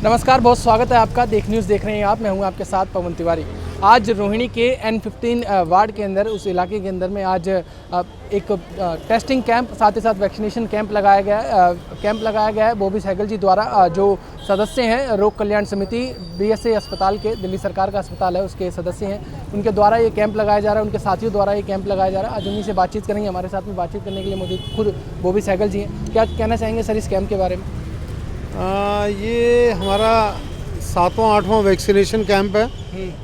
नमस्कार, बहुत स्वागत है आपका। देख न्यूज़ देख रहे हैं आप। मैं हूं आपके साथ पवन तिवारी। आज रोहिणी के N15 वार्ड के अंदर, उस इलाके के अंदर में आज एक टेस्टिंग कैंप, साथ ही साथ वैक्सीनेशन कैंप लगाया गया है बॉबी सहगल जी द्वारा, जो सदस्य हैं रोग कल्याण समिति BSA अस्पताल के, दिल्ली सरकार का अस्पताल है, उसके सदस्य हैं। उनके द्वारा ये कैंप लगाया जा रहा है, उनके साथियों द्वारा ये कैंप लगाया जा रहा है। आज उन्हीं से बातचीत करेंगे। हमारे साथ में बातचीत करने के लिए मौजूद खुद बॉबी सहगल जी हैं। क्या कहना चाहेंगे सर इस कैंप के बारे में? ये हमारा 7वां-8वां वैक्सीनेशन कैंप है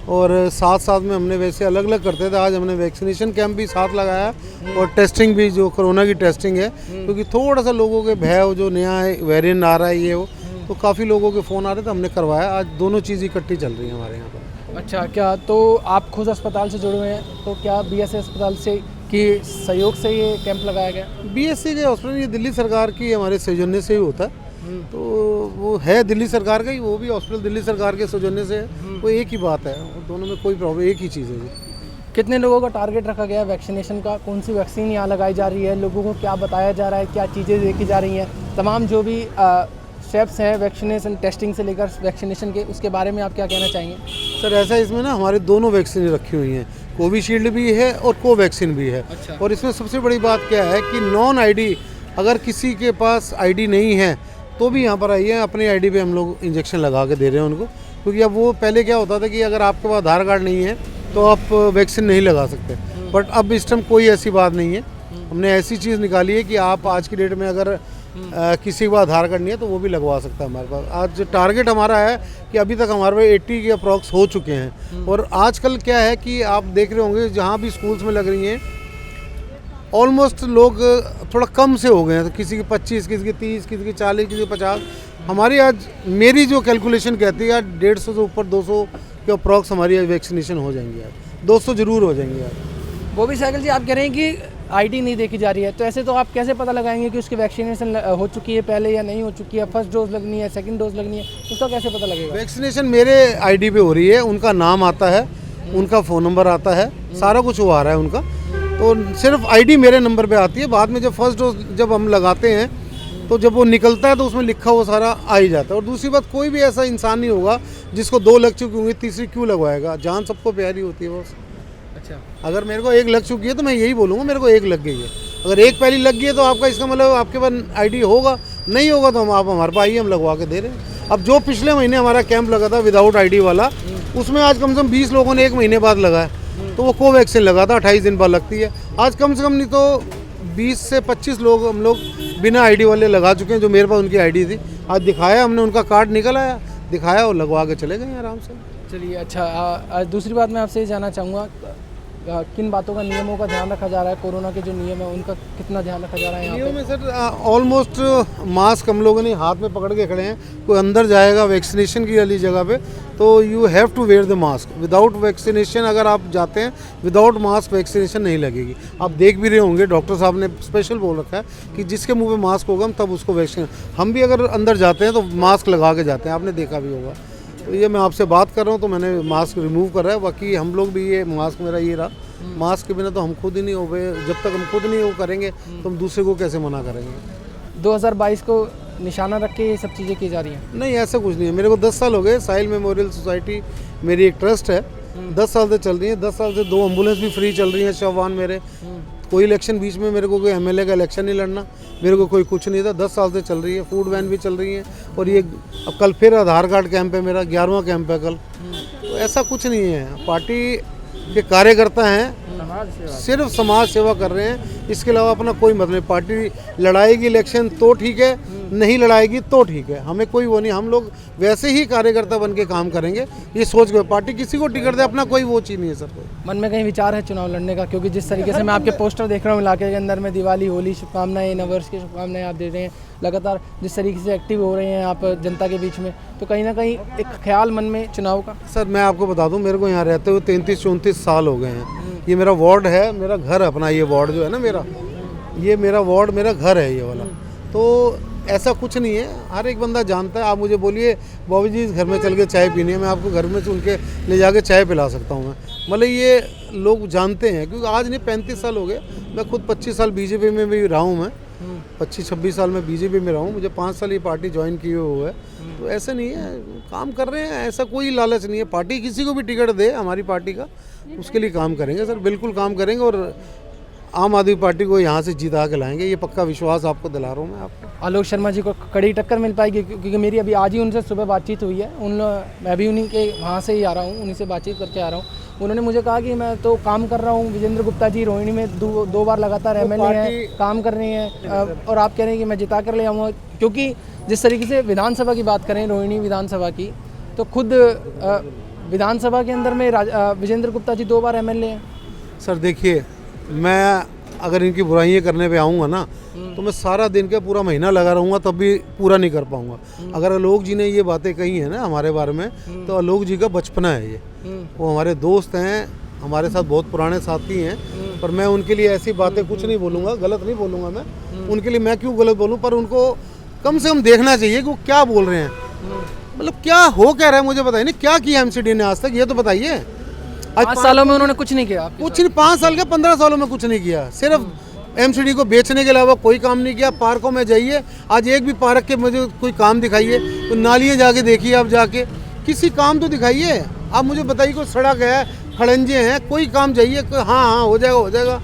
और साथ साथ में हमने वैसे अलग अलग करते थे। आज हमने वैक्सीनेशन कैंप भी साथ लगाया और टेस्टिंग भी, जो कोरोना की टेस्टिंग है, क्योंकि थोड़ा सा लोगों के भय, जो नया वेरिएंट आ रहा है ये वो, तो काफ़ी लोगों के फ़ोन आ रहे थे, हमने करवाया। आज दोनों चीज़ इकट्ठी चल रही है हमारे यहाँ पर। अच्छा, क्या तो आप खुद अस्पताल से जुड़े हुए हैं, तो क्या BSA अस्पताल से की सहयोग से ये कैंप लगाया गया? BSA के हॉस्पिटल ये दिल्ली सरकार की हमारे सौजन्य से ही होता है, तो वो है दिल्ली सरकार का ही, वो भी हॉस्पिटल दिल्ली सरकार के सौजन्य से है। वो एक ही बात है, दोनों में कोई प्रॉब्लम, एक ही चीज़ है जी। कितने लोगों का टारगेट रखा गया है वैक्सीनेशन का? कौन सी वैक्सीन यहाँ लगाई जा रही है? लोगों को क्या बताया जा रहा है? क्या चीज़ें देखी जा रही हैं? तमाम जो भी स्टेप्स हैं वैक्सीनेशन टेस्टिंग से लेकर वैक्सीनेशन के, उसके बारे में आप क्या कहना चाहेंगे? सर ऐसा, इसमें ना हमारे दोनों वैक्सीन रखी हुई हैं, कोविशील्ड भी है और कोवैक्सीन भी है। अच्छा। और इसमें सबसे बड़ी बात क्या है कि नॉन ID, अगर किसी के पास ID नहीं है तो भी यहाँ पर आइए, अपनी ID पे हम लोग इंजेक्शन लगा के दे रहे हैं उनको। क्योंकि अब वो पहले क्या होता था कि अगर आपके पास आधार कार्ड नहीं है तो आप वैक्सीन नहीं लगा सकते, बट अब इस टाइम कोई ऐसी बात नहीं है। हमने ऐसी चीज़ निकाली है कि आप आज की डेट में अगर किसी के पास आधार कार्ड नहीं है तो वो भी लगवा सकता है हमारे पास। आज टारगेट हमारा है कि अभी तक हमारे पास 80 के अप्रॉक्स हो चुके हैं। और आजकल क्या है कि आप देख रहे होंगे जहाँ भी स्कूल्स में लग रही हैं, ऑलमोस्ट लोग थोड़ा कम से हो गए हैं। तो किसी की 25, किसी की 30, किसी की 40, किसी की 50। हमारी आज, मेरी जो कैलकुलेशन कहती है, 150 से ऊपर 200 के अप्रॉक्स हमारी आज वैक्सीनेशन हो जाएंगी। आज 200 जरूर हो जाएंगी। आज बॉबी सहगल जी, आप कह रहे हैं कि ID नहीं देखी जा रही है, तो ऐसे तो आप कैसे पता लगाएंगे कि उसकी वैक्सीनेशन हो चुकी है पहले या नहीं हो चुकी है? फर्स्ट डोज लगनी है, सेकंड डोज लगनी है, उसका कैसे पता लगेगा? वैक्सीनेशन मेरे ID पे हो रही है, उनका नाम आता है, उनका फ़ोन नंबर आता है, सारा कुछ वो आ रहा है उनका। तो सिर्फ ID मेरे नंबर पे आती है। बाद में जब फर्स्ट डोज जब हम लगाते हैं तो जब वो निकलता है तो उसमें लिखा हुआ सारा आ ही जाता है। और दूसरी बात, कोई भी ऐसा इंसान नहीं होगा जिसको 2 लग चुकी होंगी, तीसरी क्यों लगवाएगा? जान सबको प्यारी होती है बस। अच्छा, अगर मेरे को 1 लग चुकी है तो मैं यही बोलूँगा मेरे को 1 लग गई है। अगर 1 पहली लग गई है तो आपका इसका मतलब आपके पास ID होगा, नहीं होगा तो आप हमारे पास आइए, हम लगवा के दे रहे हैं। अब जो पिछले महीने हमारा कैंप लगा था विदाउट ID वाला, उसमें आज कम से कम 20 लोगों ने 1 महीने बाद लगाया, तो वो कोवैक्सीन लगा था, 28 दिन बाद लगती है। आज कम से कम नहीं तो 20 से 25 लोग हम लोग बिना ID वाले लगा चुके हैं, जो मेरे पास उनकी ID थी। आज दिखाया हमने, उनका कार्ड निकल आया, दिखाया और लगवा के चले गए आराम से। चलिए। अच्छा, दूसरी बात मैं आपसे ये जानना चाहूँगा, किन बातों का, नियमों का ध्यान रखा जा रहा है? कोरोना के जो नियम है उनका कितना ध्यान रखा जा रहा है यहाँ नियम पे? में सर ऑलमोस्ट मास्क हम लोगों ने हाथ में पकड़ के खड़े हैं। कोई अंदर जाएगा वैक्सीनेशन की वाली जगह पे तो you have to wear the mask. Without vaccination अगर आप जाते हैं, विदाउट मास्क वैक्सीनेशन नहीं लगेगी। आप देख भी रहे होंगे, डॉक्टर साहब ने स्पेशल बोल रखा है कि जिसके मुंह पे मास्क होगा तब उसको वैक्सीन। हम भी अगर अंदर जाते हैं तो मास्क लगा के जाते हैं, आपने देखा भी होगा। तो ये मैं आपसे बात कर रहा हूँ तो मैंने मास्क रिमूव कर रहा है। बाकी हम लोग भी, ये मास्क मेरा ये रहा, मास्क के बिना तो हम खुद ही नहीं हो गए। जब तक हम खुद नहीं वो करेंगे तो हम दूसरे को कैसे मना करेंगे? 2022 को निशाना रख के ये सब चीज़ें की जा रही हैं? नहीं, ऐसा कुछ नहीं है। मेरे को 10 साल हो गए। साहिल मेमोरियल सोसाइटी मेरी एक ट्रस्ट है, 10 साल से चल रही है। 10 साल से 2 एम्बुलेंस भी फ्री चल रही हैं, शववान मेरे। कोई इलेक्शन बीच में मेरे को कोई MLA का इलेक्शन नहीं लड़ना, मेरे को कोई कुछ नहीं था। 10 साल से चल रही है। फूड वैन भी चल रही है। और ये अब कल फिर आधार कार्ड कैंप है मेरा, 11वां कैंप है कल। तो ऐसा कुछ नहीं है। पार्टी के कार्यकर्ता हैं, सिर्फ समाज सेवा कर रहे हैं, इसके अलावा अपना कोई मतलब नहीं। पार्टी लड़ाएगी इलेक्शन तो ठीक है, नहीं लड़ाएगी तो ठीक है, हमें कोई वो नहीं। हम लोग वैसे ही कार्यकर्ता बन के काम करेंगे, ये सोच के। पार्टी किसी को टिकट दे, अपना कोई वो चीज़ नहीं है सर। मन में कहीं विचार है चुनाव लड़ने का? क्योंकि जिस तरीके से मैं आपके पोस्टर देख रहा हूँ इलाके के अंदर में, दिवाली, होली शुभकामनाएं, नववर्ष की शुभकामनाएं आप दे रहे हैं, लगातार जिस तरीके से एक्टिव हो रहे हैं आप जनता के बीच में, तो कहीं ना कहीं एक ख्याल मन में चुनाव का? सर मैं आपको बता दूं, मेरे को यहाँ रहते हुए 33-34 साल हो गए हैं। ये मेरा वार्ड है, मेरा घर अपना, ये वार्ड जो है ना मेरा, ये मेरा वार्ड, मेरा घर है ये वाला। तो ऐसा कुछ नहीं है, हर एक बंदा जानता है। आप मुझे बोलिए बॉबी जी इस घर में चल के चाय पीनी है, मैं आपको घर में से उनके ले जाके चाय पिला सकता हूँ मैं। मतलब ये लोग जानते हैं, क्योंकि आज नहीं 35 साल हो गए। मैं खुद 25 साल BJP में भी रहा हूँ मैं। 25-26 साल में बीजेपी में रहा हूँ, मुझे 5 साल ये पार्टी ज्वाइन किए हुए है। तो ऐसा नहीं है, काम कर रहे हैं, ऐसा कोई लालच नहीं है। पार्टी किसी को भी टिकट दे हमारी पार्टी का, उसके लिए काम करेंगे सर, बिल्कुल काम करेंगे और आम आदमी पार्टी को यहाँ से जीता के लाएंगे, ये पक्का विश्वास आपको दिला रहा हूँ मैं आपको। आलोक शर्मा जी को कड़ी टक्कर मिल पाएगी, क्योंकि मेरी अभी आज ही उनसे सुबह बातचीत हुई है। मैं भी उन्हीं के वहाँ से ही आ रहा हूँ, उन्हीं से बातचीत करके आ रहा हूँ। उन्होंने मुझे कहा कि मैं तो काम कर रहा हूँ, विजेंद्र गुप्ता जी रोहिणी में दो बार लगातार एमएलए हैं, काम कर रही हैं, और आप कह रहे हैं कि मैं जिता कर ले आऊँगा। क्योंकि जिस तरीके से विधानसभा की बात करें, रोहिणी विधानसभा की, तो खुद विधानसभा के अंदर में विजेंद्र गुप्ता जी 2 बार एमएलए हैं। सर देखिए, मैं अगर इनकी बुराइयाँ करने पे आऊँगा ना तो मैं सारा दिन का पूरा महीना लगा रहूँगा, तब भी पूरा नहीं कर पाऊँगा। अगर आलोक जी ने ये बातें कही हैं ना हमारे बारे में, तो आलोक जी का बचपना है ये, वो हमारे दोस्त हैं, हमारे साथ बहुत पुराने साथी हैं। पर मैं उनके लिए ऐसी बातें कुछ नहीं बोलूँगा, गलत नहीं बोलूँगा मैं उनके लिए, मैं क्यों गलत बोलूँ। पर उनको कम से कम देखना चाहिए कि वो क्या बोल रहे हैं, मतलब क्या हो क्या रहा है, मुझे बताइए नहीं क्या किया एमसीडी ने आज तक, ये तो बताइए। आज 5 सालों में उन्होंने कुछ नहीं किया, कुछ नहीं, 5 साल के 15 सालों में कुछ नहीं किया, सिर्फ एमसीडी को बेचने के अलावा कोई काम नहीं किया। पार्कों में जाइए, आज एक भी पार्क के मुझे कोई काम दिखाइए, तो नालियाँ जाके देखिए, आप जाके किसी काम तो दिखाइए। आप मुझे बताइए, कोई सड़क है, खड़ंजे हैं, कोई काम जाइए, हाँ हो जाएगा हो जाएगा।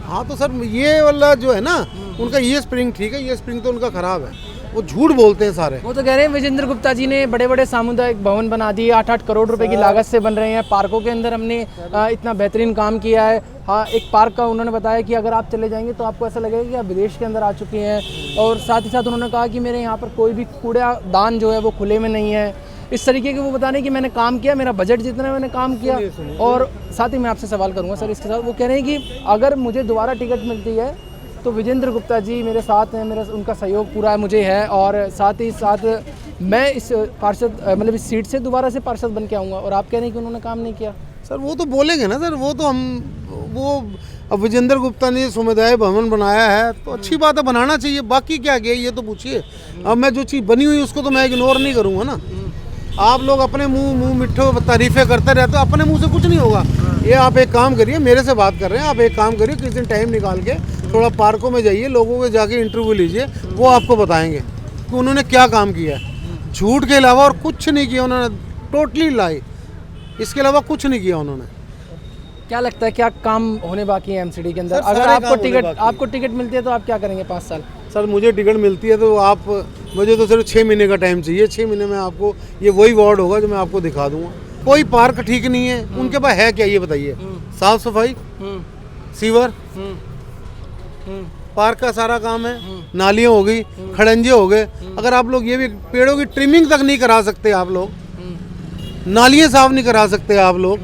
हाँ तो सर ये वाला जो है ना उनका, ये स्प्रिंग ठीक है, ये स्प्रिंग तो उनका ख़राब है, वो झूठ बोलते हैं सारे। वो तो कह रहे हैं विजेंद्र गुप्ता जी ने बड़े बड़े सामुदायिक भवन बना दिए, 8-8 करोड़ रुपए की लागत से बन रहे हैं। पार्कों के अंदर हमने इतना बेहतरीन काम किया है। हाँ, एक पार्क का उन्होंने बताया कि अगर आप चले जाएंगे तो आपको ऐसा लगेगा कि आप विदेश के अंदर आ चुके हैं। और साथ ही साथ उन्होंने कहा कि मेरे यहाँ पर कोई भी कूड़ादान जो है वो खुले में नहीं है। इस तरीके के वो बता रहे हैं कि मैंने काम किया, मेरा बजट जितना है मैंने काम किया। और साथ ही मैं आपसे सवाल करूँगा सर इसके साथ, वो कह रहे हैं कि अगर मुझे दोबारा टिकट मिलती है तो विजेंद्र गुप्ता जी मेरे साथ हैं, मेरा उनका सहयोग पूरा मुझे है, और साथ ही साथ मैं इस पार्षद मतलब इस सीट से दोबारा से पार्षद बन के आऊँगा। और आप कह रहे हैं कि उन्होंने काम नहीं किया। सर वो तो बोलेंगे ना सर, वो तो अब विजेंद्र गुप्ता ने समुदाय भवन बनाया है तो अच्छी बात है, बनाना चाहिए, बाकी क्या किया ये तो पूछिए। अब मैं जो चीज़ बनी हुई उसको तो मैं इग्नोर नहीं करूँगा ना। आप लोग अपने मुंह मिठ्ठो तारीफ़ें करते रहते हो, अपने मुंह से कुछ नहीं होगा। ये आप एक काम करिए, मेरे से बात कर रहे हैं, आप एक काम करिए, किसी दिन टाइम निकाल के थोड़ा पार्कों में जाइए, लोगों के जाके इंटरव्यू लीजिए, वो आपको बताएंगे कि उन्होंने क्या काम किया है। झूठ के अलावा और कुछ नहीं किया उन्होंने, टोटली लाई, इसके अलावा कुछ नहीं किया उन्होंने। क्या लगता है क्या काम होने बाकी है एमसीडी के अंदर? अगर आपको टिकट मिलती है तो आप क्या करेंगे 5 साल? सर मुझे टिकट मिलती है तो मुझे तो सिर्फ 6 महीने का टाइम चाहिए। 6 महीने में आपको ये वही वार्ड होगा जो मैं आपको दिखा दूंगा। कोई पार्क ठीक नहीं है, उनके पास है क्या ये बताइए? साफ सफाई, सीवर, पार्क का सारा काम है, नालियाँ हो गई, खड़ंजे हो गए। अगर आप लोग ये भी पेड़ों की ट्रिमिंग तक नहीं करा सकते, आप लोग नालियाँ साफ नहीं करा सकते आप लोग,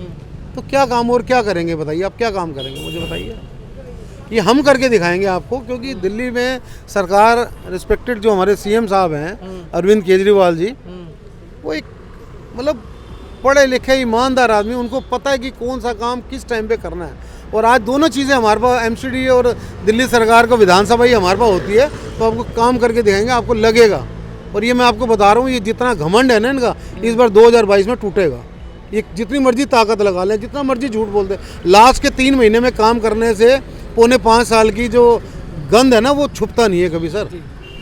तो क्या काम और क्या करेंगे बताइए? आप क्या काम करेंगे मुझे बताइए? ये हम करके दिखाएंगे आपको, क्योंकि दिल्ली में सरकार, रिस्पेक्टेड जो हमारे सीएम साहब हैं अरविंद केजरीवाल जी, वो एक मतलब पढ़े लिखे ईमानदार आदमी, उनको पता है कि कौन सा काम किस टाइम पे करना है। और आज दोनों चीज़ें हमारे पास, एमसीडी और दिल्ली सरकार को विधानसभा ही हमारे पास होती है, तो आपको काम करके दिखाएंगे, आपको लगेगा। और ये मैं आपको बता रहा हूँ, ये जितना घमंड है ना इनका, इस बार 2022 में टूटेगा। ये जितनी मर्जी ताकत लगा लें, जितना मर्जी झूठ बोल दें, लास्ट के 3 महीने में काम करने से पौने 5 साल की जो गंद है ना, वो छुपता नहीं है कभी सर,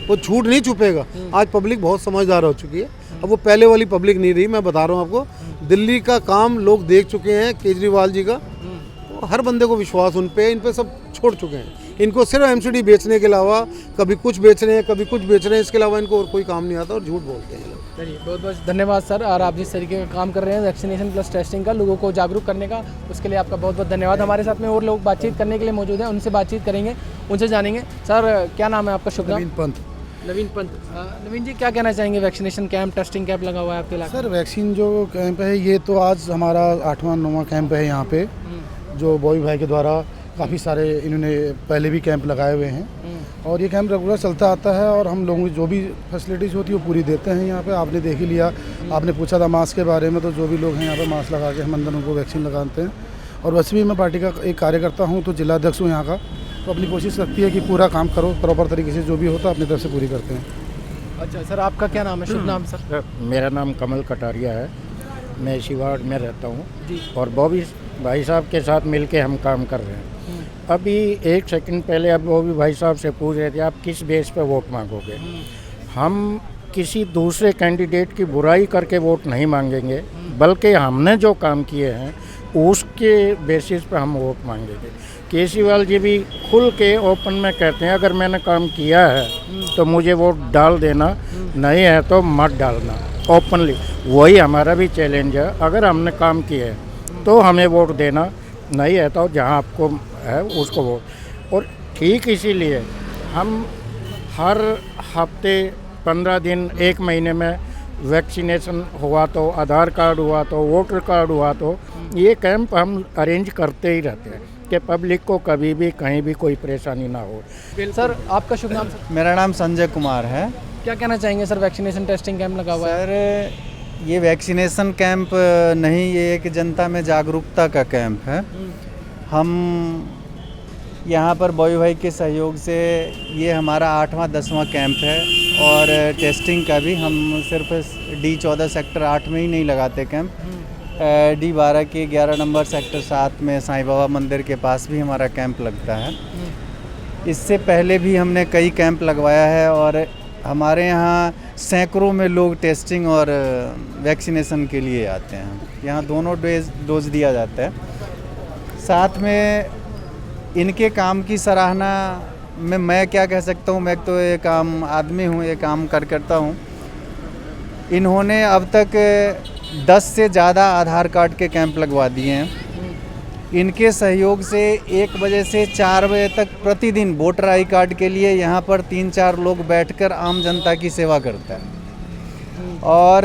वो झूठ नहीं छुपेगा। आज पब्लिक बहुत समझदार हो चुकी है, अब वो पहले वाली पब्लिक नहीं रही। मैं बता रहा हूँ आपको, दिल्ली का काम लोग देख चुके हैं केजरीवाल जी का, तो हर बंदे को विश्वास उन पे सब छोड़ चुके हैं। इनको सिर्फ एमसीडी बेचने के अलावा, कभी कुछ बेच रहे हैं, कभी कुछ बेच रहे हैं, इसके अलावा इनको और कोई काम नहीं आता और झूठ बोलते हैं। चलिए, बहुत बहुत धन्यवाद सर। और आप जिस तरीके का काम कर रहे हैं वैक्सीनेशन प्लस टेस्टिंग का, लोगों को जागरूक करने का, उसके लिए आपका बहुत बहुत धन्यवाद। हमारे साथ में और लोग बातचीत करने के लिए मौजूद हैं, उनसे बातचीत करेंगे, उनसे जानेंगे। सर क्या नाम है आपका? शुभ नाम? नवीन पंत। नवीन जी, क्या कहना चाहेंगे? वैक्सीनेशन कैंप, टेस्टिंग कैंप लगा हुआ है आपके इलाके? सर वैक्सीन जो कैंप है, ये तो आज हमारा 8वां-9वां कैंप है यहाँ पे, जो बॉबी भाई के द्वारा काफ़ी सारे इन्होंने पहले भी कैंप लगाए हुए हैं, और ये कैंप रेगुलर चलता आता है। और हम लोगों की जो भी फैसिलिटीज़ होती है वो पूरी देते हैं यहाँ पे। आपने देख ही लिया, आपने पूछा था मास्क के बारे में, तो जो भी लोग हैं यहाँ पे मास्क लगा के हम अंदर उनको वैक्सीन लगाते हैं। और वैसे भी मैं पार्टी का एक कार्यकर्ता हूँ, तो जिला अध्यक्ष हूँ यहाँ का, तो अपनी कोशिश रहती है कि पूरा काम करो प्रॉपर तरीके से, जो भी होता है अपनी तरफ से पूरी करते हैं। अच्छा सर, आपका क्या नाम है? शुभ नाम सर? मेरा नाम कमल कटारिया है, मैं इसी वार्ड में रहता हूँ और बॉबी भाई साहब के साथ मिलके हम काम कर रहे हैं। अभी 1 सेकंड पहले अब वो भी भाई साहब से पूछ रहे थे आप किस बेस पे वोट मांगोगे। हम किसी दूसरे कैंडिडेट की बुराई करके वोट नहीं मांगेंगे, बल्कि हमने जो काम किए हैं उसके बेसिस पे हम वोट मांगेंगे। केजरीवाल जी भी खुल के ओपन में कहते हैं अगर मैंने काम किया है तो मुझे वोट डाल देना, नहीं है तो मत डालना, ओपनली। वही हमारा भी चैलेंज है, अगर हमने काम किया है तो हमें वोट देना, नहीं है तो जहां आपको है उसको वोट। और ठीक इसीलिए हम हर हफ्ते 15 दिन 1 महीने में वैक्सीनेशन हुआ तो, आधार कार्ड हुआ तो, वोटर कार्ड हुआ तो, ये कैंप हम अरेंज करते ही रहते हैं कि पब्लिक को कभी भी कहीं भी कोई परेशानी ना हो। सर आपका शुभ नाम सर? मेरा नाम संजय कुमार है। क्या कहना चाहेंगे सर, वैक्सीनेशन टेस्टिंग कैंप लगा हुआ है? सर ये वैक्सीनेशन कैंप नहीं, ये एक जनता में जागरूकता का कैंप है। हम यहाँ पर बॉय भाई के सहयोग से ये हमारा 8वां 10वां कैंप है और टेस्टिंग का भी हम सिर्फ D14 सेक्टर 8 में ही नहीं लगाते कैंप, D12 के 11 नंबर सेक्टर 7 में साईं बाबा मंदिर के पास भी हमारा कैंप लगता है। इससे पहले भी हमने कई कैंप लगवाया है और हमारे यहाँ सैकड़ों में लोग टेस्टिंग और वैक्सीनेशन के लिए आते हैं। यहाँ दोनों डोज दिया जाता है। साथ में इनके काम की सराहना में मैं क्या कह सकता हूँ, मैं तो एक आम आदमी हूँ, ये काम करता हूँ। इन्होंने अब तक 10 से ज़्यादा आधार कार्ड के कैंप लगवा दिए हैं। इनके सहयोग से 1 बजे से 4 बजे तक प्रतिदिन वोटर आई कार्ड के लिए यहाँ पर 3-4 लोग बैठकर आम जनता की सेवा करता है। और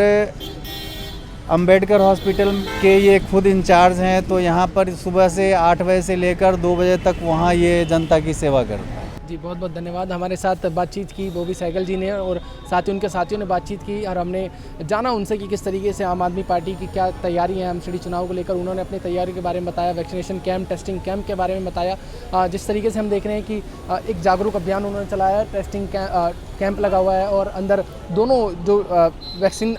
अंबेडकर हॉस्पिटल के ये खुद इंचार्ज हैं, तो यहाँ पर सुबह से 8 बजे से लेकर 2 बजे तक वहाँ ये जनता की सेवा करता है। जी बहुत बहुत धन्यवाद। हमारे साथ बातचीत की बॉबी सहगल जी ने और साथ ही उनके साथियों ने बातचीत की और हमने जाना उनसे कि किस तरीके से आम आदमी पार्टी की क्या तैयारी है एमसीडी चुनाव को लेकर। उन्होंने अपनी तैयारी के बारे में बताया, वैक्सीनेशन कैंप, टेस्टिंग कैंप के बारे में बताया। जिस तरीके से हम देख रहे हैं कि एक जागरूक अभियान उन्होंने चलाया है, टेस्टिंग कैंप लगा हुआ है और अंदर दोनों जो वैक्सीन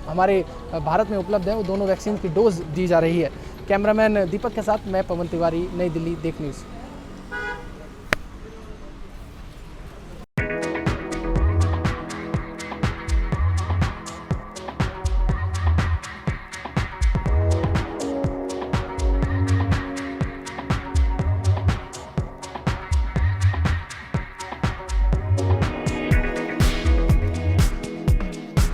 हमारे भारत में उपलब्ध है वो दोनों वैक्सीन की डोज दी जा रही है। कैमरामैन दीपक के साथ मैं पवन तिवारी, नई दिल्ली, देख न्यूज़।